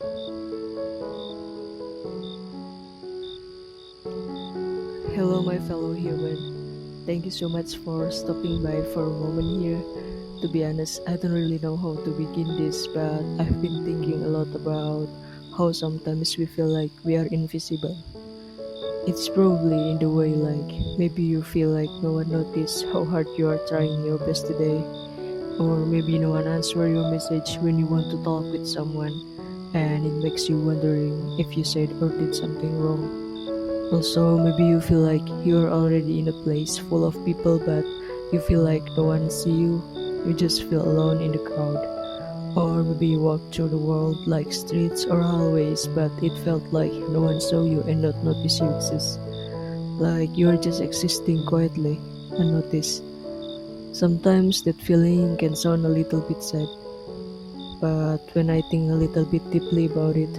Hello, my fellow human. Thank you so much for stopping by for a moment here. To be honest, I don't really know how to begin this, but I've been thinking a lot about how sometimes we feel like we are invisible. It's probably in the way like maybe you feel like no one noticed how hard you are trying your best today, or maybe no one answered your message when you want to talk with someone, and it makes you wondering if you said or did something wrong. Also, maybe you feel like you're already in a place full of people, but you feel like no one see you. You just feel alone in the crowd. Or maybe you walk through the world like streets or hallways, but it felt like no one saw you and not notice you exist. Like you're just existing quietly, unnoticed. Sometimes that feeling can sound a little bit sad, but when I think a little bit deeply about it,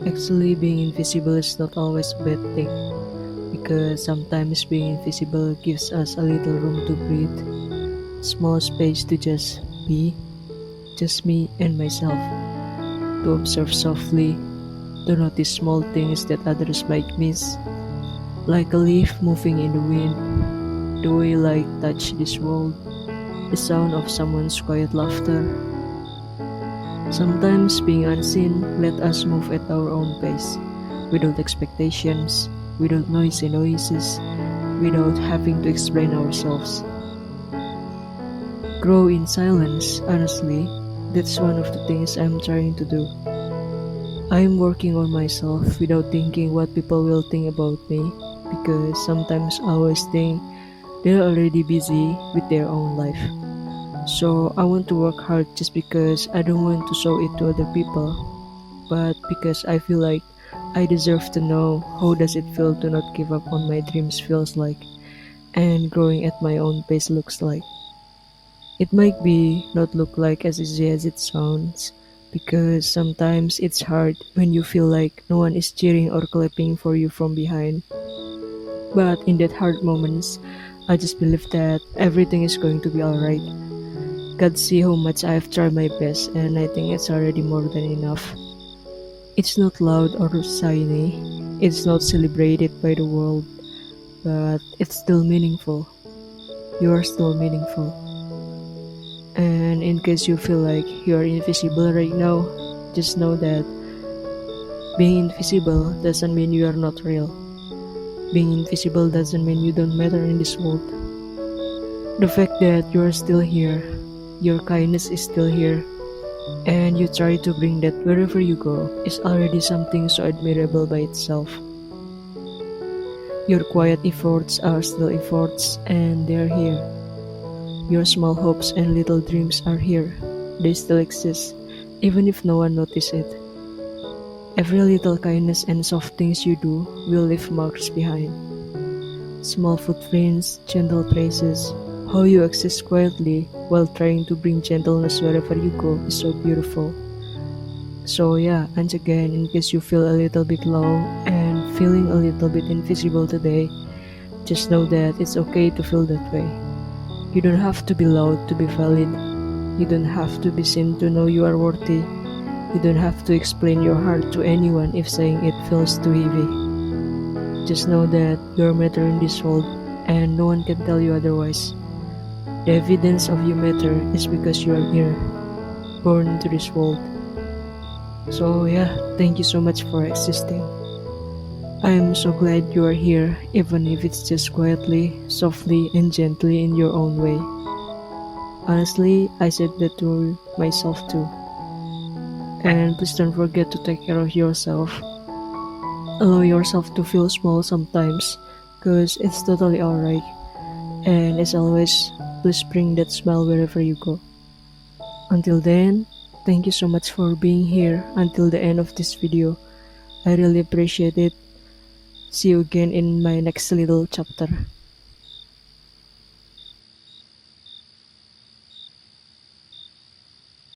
actually being invisible is not always a bad thing, because sometimes being invisible gives us a little room to breathe, small space to just be, just me and myself, to observe softly, to notice small things that others might miss, like a leaf moving in the wind, the way light touch this world, the sound of someone's quiet laughter. Sometimes being unseen let us move at our own pace, without expectations, without noisy noises, without having to explain ourselves. Grow in silence, honestly, that's one of the things I'm trying to do. I'm working on myself without thinking what people will think about me, because sometimes I always think they're already busy with their own life. So I want to work hard just because I don't want to show it to other people, but because I feel like I deserve to know how does it feel to not give up on my dreams feels like, and growing at my own pace looks like. It might be not look like as easy as it sounds, because sometimes it's hard when you feel like no one is cheering or clapping for you from behind. But in that hard moments, I just believe that everything is going to be alright. God see how much I've tried my best, and I think it's already more than enough. It's not loud or shiny, it's not celebrated by the world, but it's still meaningful. You are still meaningful. And in case you feel like you are invisible right now, just know that being invisible doesn't mean you are not real. Being invisible doesn't mean you don't matter in this world. The fact that you are still here, your kindness is still here, and you try to bring that wherever you go is already something so admirable by itself. Your quiet efforts are still efforts, and they're here. Your small hopes and little dreams are here. They still exist, even if no one notices it. Every little kindness and soft things you do will leave marks behind. Small footprints, gentle praises, how you exist quietly while trying to bring gentleness wherever you go is so beautiful. So yeah, once again, in case you feel a little bit low and feeling a little bit invisible today, just know that it's okay to feel that way. You don't have to be loud to be valid. You don't have to be seen to know you are worthy. You don't have to explain your heart to anyone if saying it feels too heavy. Just know that you're matter in this world, and no one can tell you otherwise. The evidence of you matter is because you are here, born into this world. So yeah, thank you so much for existing. I am so glad you are here, even if it's just quietly, softly, and gently in your own way. Honestly, I said that to myself too. And please don't forget to take care of yourself. Allow yourself to feel small sometimes, cause it's totally alright. And as always, please bring that smile wherever you go. Until then, thank you so much for being here until the end of this video. I really appreciate it. See you again in my next little chapter.